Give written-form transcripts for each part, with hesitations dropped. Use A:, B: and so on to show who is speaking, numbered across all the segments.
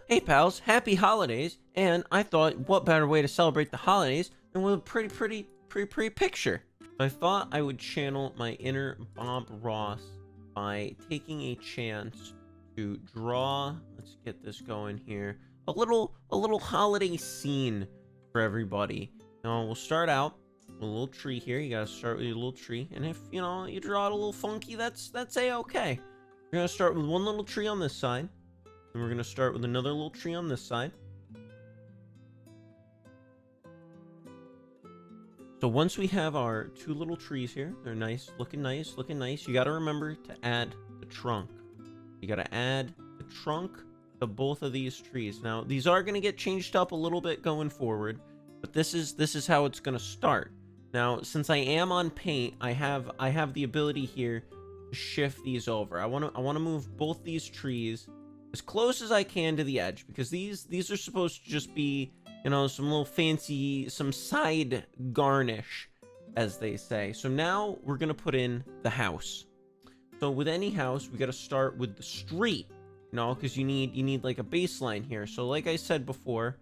A: Hey pals, happy holidays! And I thought, what better way to celebrate the holidays than with a pretty picture? So I thought I would channel my inner Bob Ross by taking a chance to draw. Let's get this going here. A little holiday scene for everybody. Now we'll start out with a little tree here. You gotta start with your little tree, and if you draw it a little funky, that's a-okay. You're gonna start with one little tree on this side. And we're going to start with another little tree on this side. So once we have our two little trees here, they're nice, looking nice. You got to remember to add the trunk. You got to add the trunk to both of these trees. Now, these are going to get changed up a little bit going forward, but this is how it's going to start. Now, since I am on paint, I have the ability here to shift these over. I want to move both these trees as close as I can to the edge, because these are supposed to just be, some little fancy, some side garnish, as they say. So now we're gonna put in the house. So with any house, we got to start with the street, because you need like a baseline here. So like I said before,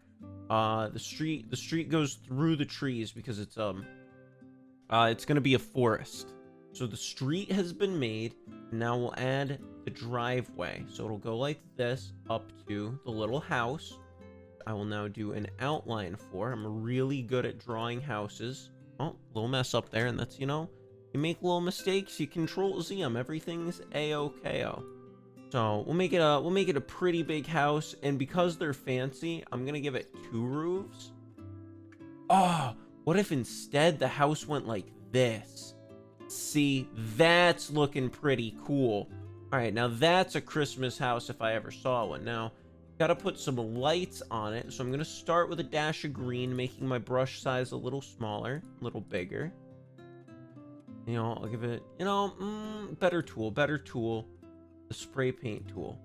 A: the street goes through the trees because it's gonna be a forest. So the street has been made. Now we'll add the driveway. So it'll go like this up to the little house. I will now do an outline for. I'm really good at drawing houses. Oh, little mess up there, and that's, you make little mistakes, you Control Z them. Everything's A-OK-O. So we'll make it a pretty big house, and because they're fancy, I'm gonna give it 2 roofs. Oh, what if instead the house went like this? See, that's looking pretty cool. All right, now that's a Christmas house if I ever saw one. Now, gotta put some lights on it. So I'm gonna start with a dash of green, making my brush size a little smaller, a little bigger. I'll give it, better tool, the spray paint tool.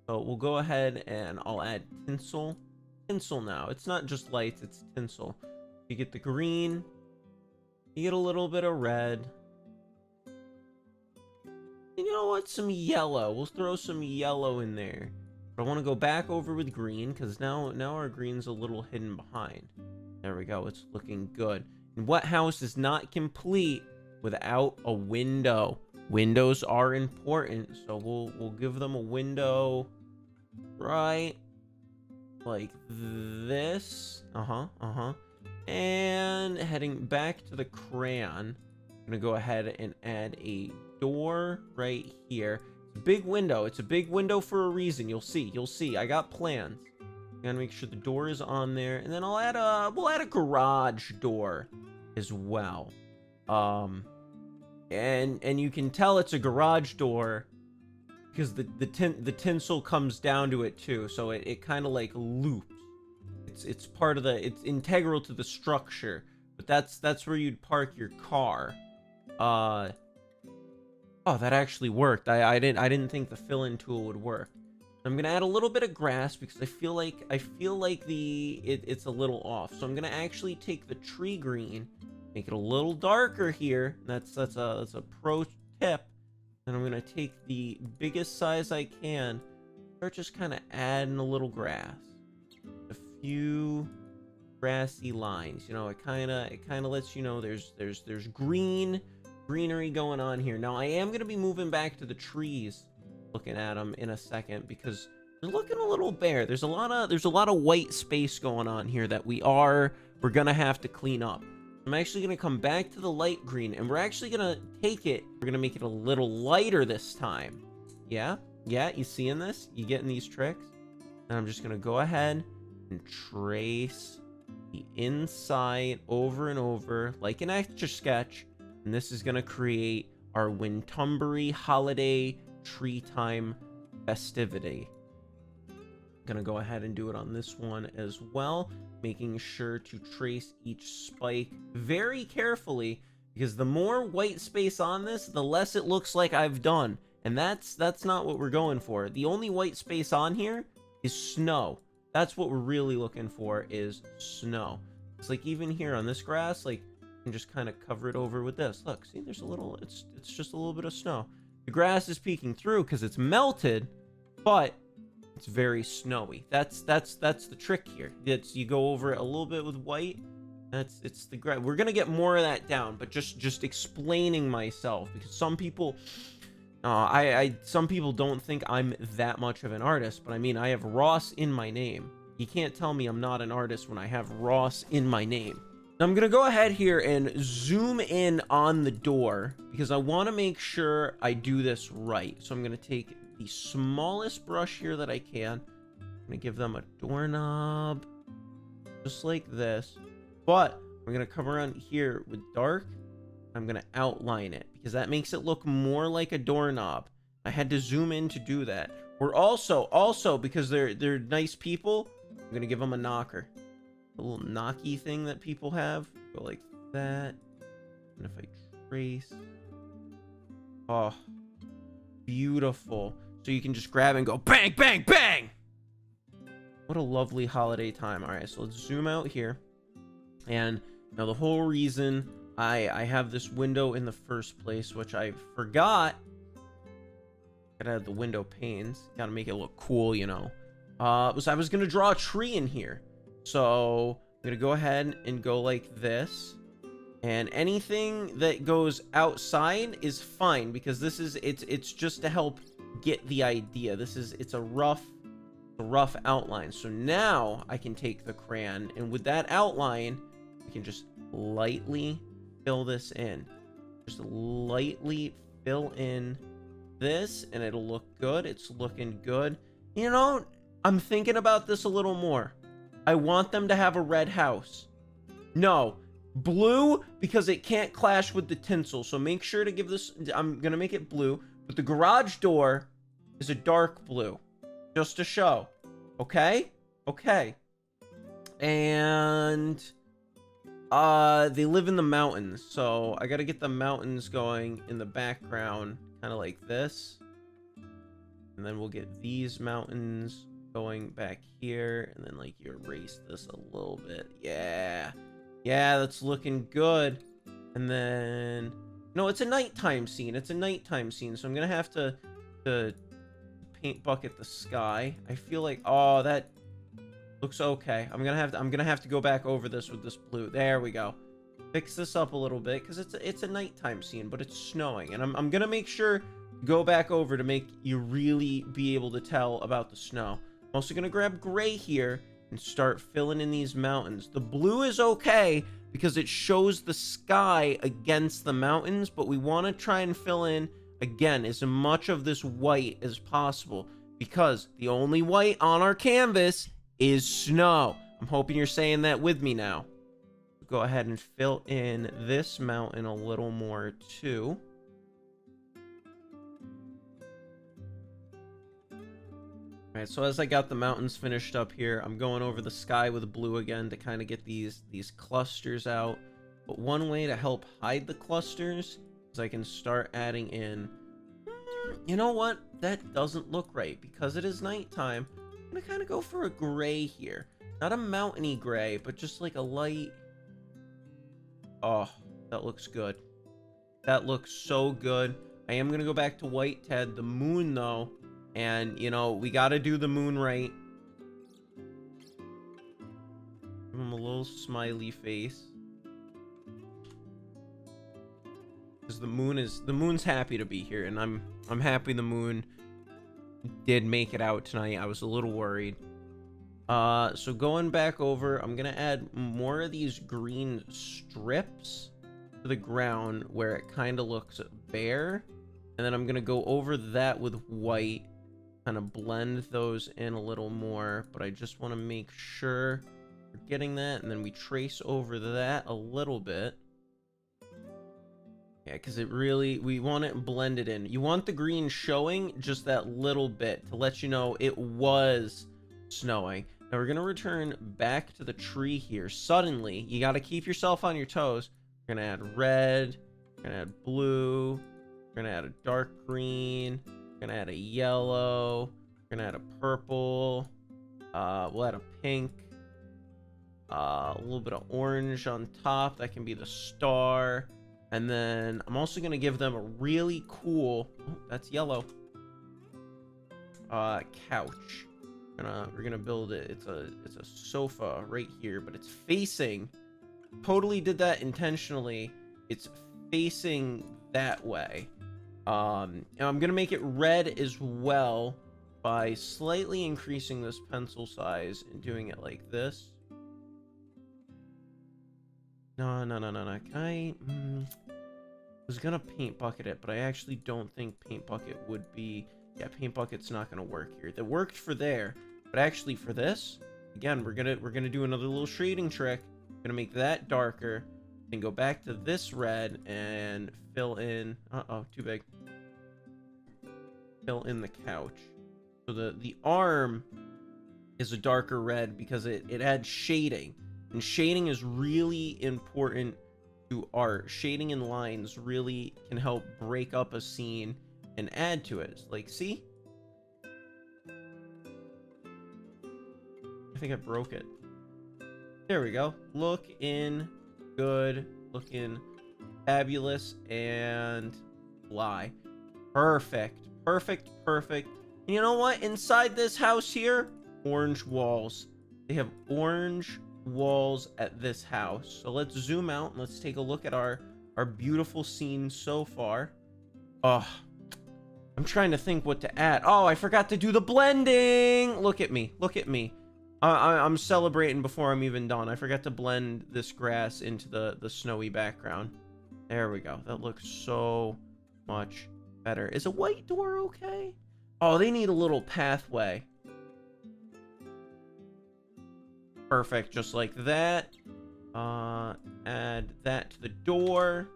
A: So we'll go ahead and I'll add tinsel. Tinsel now. It's not just lights, it's tinsel. You get the green, you get a little bit of red. You know what? Some yellow. We'll throw some yellow in there. But I want to go back over with green, because now our green's a little hidden behind. There we go. It's looking good. And what house is not complete without a window? Windows are important, so we'll give them a window right like this. And heading back to the crayon, I'm gonna go ahead and add a door right here. It's a big window. It's a big window for a reason. You'll see. I got plans. Gotta make sure the door is on there, and then we'll add a garage door as well. And you can tell it's a garage door because the tinsel comes down to it too, so it kind of like loops. It's part of it's integral to the structure, but that's where you'd park your car. Oh, that actually worked. I didn't think the fill-in tool would work. I'm gonna add a little bit of grass because I feel like it's a little off. So I'm gonna actually take the tree green, make it a little darker here. That's a pro tip. And I'm gonna take the biggest size I can, start just kind of adding a little grass, a few grassy lines. It kind of lets you know there's greenery going on here. Now I am going to be moving back to the trees, looking at them in a second, because they're looking a little bare. There's a lot of white space going on here that we're gonna have to clean up. I'm actually gonna come back to the light green, and we're actually gonna we're gonna make it a little lighter this time. Yeah, you seeing this? You getting these tricks? And I'm just gonna go ahead and trace the inside over and over like an Etch a Sketch. And this is going to create our Wintumbury holiday tree time festivity. I'm going to go ahead and do it on this one as well, making sure to trace each spike very carefully, because the more white space on this, the less it looks like I've done. And that's not what we're going for. The only white space on here is snow. That's what we're really looking for, is snow. It's like even here on this grass, like, and just kind of cover it over with this. Look, see, there's a little, it's just a little bit of snow. The grass is peeking through because it's melted, but it's very snowy. That's the trick here. It's you go over it a little bit with white. It's the gray. We're gonna get more of that down, but just explaining myself, because some people, some people don't think I'm that much of an artist, but I mean, I have Ross in my name. You can't tell me I'm not an artist when I have Ross in my name. Now I'm gonna go ahead here and zoom in on the door, because I want to make sure I do this right. So I'm gonna take the smallest brush here that I can. I'm gonna give them a doorknob, just like this. But we're gonna come around here with dark. I'm gonna outline it, because that makes it look more like a doorknob. I had to zoom in to do that. We're also because they're nice people, I'm gonna give them a knocker, a little knocky thing that people have. Go like that. And if I trace, oh, beautiful. So you can just grab and go bang, bang, bang. What a lovely holiday time. All right, so let's zoom out here. And now the whole reason I have this window in the first place, which I forgot. Gotta have the window panes. Gotta make it look cool, you know. Was I was gonna draw a tree in here. So I'm gonna go ahead and go like this. And anything that goes outside is fine, because this is it's just to help get the idea. It's a rough outline. So now I can take the crayon, and with that outline, we can just lightly fill this in. Just lightly fill in this, and it'll look good. It's looking good. You know, I'm thinking about this a little more. I want them to have a red house. No, blue, because it can't clash with the tinsel. So make sure to give this, I'm gonna make it blue, but the garage door is a dark blue, just to show. Okay? Okay. And they live in the mountains, so I gotta get the mountains going in the background, kind of like this. And then we'll get these mountains going back here, and then like you erase this a little bit. Yeah, that's looking good. And then no, it's a nighttime scene. It's a nighttime scene, so I'm gonna have to paint bucket the sky. I feel like, oh, that looks okay. I'm gonna have to go back over this with this blue. There we go. Fix this up a little bit, because it's a nighttime scene, but it's snowing, and I'm gonna make sure go back over to make you really be able to tell about the snow. I'm also gonna grab gray here and start filling in these mountains. The blue is okay because it shows the sky against the mountains, but we want to try and fill in again as much of this white as possible, because the only white on our canvas is snow. I'm hoping you're saying that with me now. Go ahead and fill in this mountain a little more too. Alright, so as I got the mountains finished up here, I'm going over the sky with blue again to kind of get these clusters out. But one way to help hide the clusters is I can start adding in, you know what? That doesn't look right. Because it is nighttime, I'm going to kind of go for a gray here. Not a mountainy gray, but just like a light. Oh, that looks good. That looks so good. I am going to go back to white to add the moon though. And, you know, we got to do the moon right. Give him a little smiley face. Because the moon's happy to be here, and I'm happy the moon did make it out tonight. I was a little worried. So going back over, I'm gonna add more of these green strips to the ground where it kind of looks bare, and then I'm gonna go over that with white, kind of blend those in a little more. But I just want to make sure we're getting that, and then we trace over that a little bit. Yeah, because it really, we want it blended in. You want the green showing just that little bit to let you know it was snowing. Now we're gonna return back to the tree here. Suddenly, you got to keep yourself on your toes. We're gonna add red, we're gonna add blue, we're gonna add a dark green, we're gonna add a yellow, we're gonna add a purple, we'll add a pink, a little bit of orange on top. That can be the star. And then I'm also gonna give them a really cool, oh, that's yellow, couch. We're gonna build it. It's a sofa right here, but it's facing. Totally did that intentionally. It's facing that way. And I'm gonna make it red as well by slightly increasing this pencil size and doing it like this. No. Can I? Was gonna paint bucket it, but I actually don't think paint bucket would be. Yeah, paint bucket's not gonna work here. That worked for there, but actually for this, again, we're gonna do another little shading trick. Gonna make that darker, then go back to this red and fill in. Too big. Fill in the couch. So the arm is a darker red because it adds shading, and shading is really important to art. Shading and lines really can help break up a scene and add to it. Like, see? I think I broke it. There we go. Looking good. Looking fabulous and fly. Perfect. You know what? Inside this house here, orange walls. They have orange walls at this house. So let's zoom out and let's take a look at our beautiful scene so far. Oh, I'm trying to think what to add. Oh, I forgot to do the blending. Look at me. I'm celebrating before I'm even done. I forgot to blend this grass into the snowy background. There we go. That looks so much better. Is a white door okay? Oh, they need a little pathway. Perfect, just like that. Add that to the door.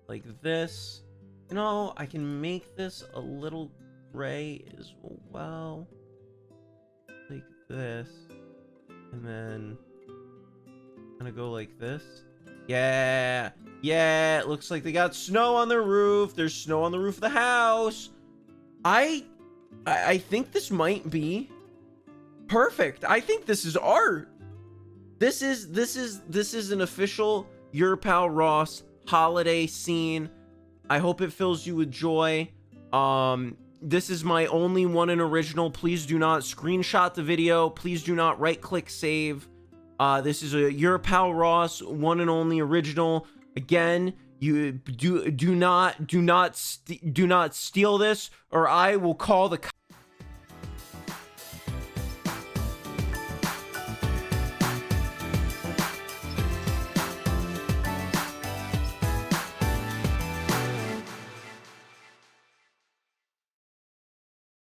A: Like this. You know, I can make this a little gray as well. Like this. And then I'm gonna go like this. Yeah, it looks like they got snow on the roof. There's snow on the roof of the house. I think this might be perfect. I think this is art. This is an official Your Pal Ross holiday scene. I hope it fills you with joy. This is my only one and original. Please do not screenshot the video. Please do not right click save. This is a Your Pal Ross one and only original. Again, you do not steal this, or I will call the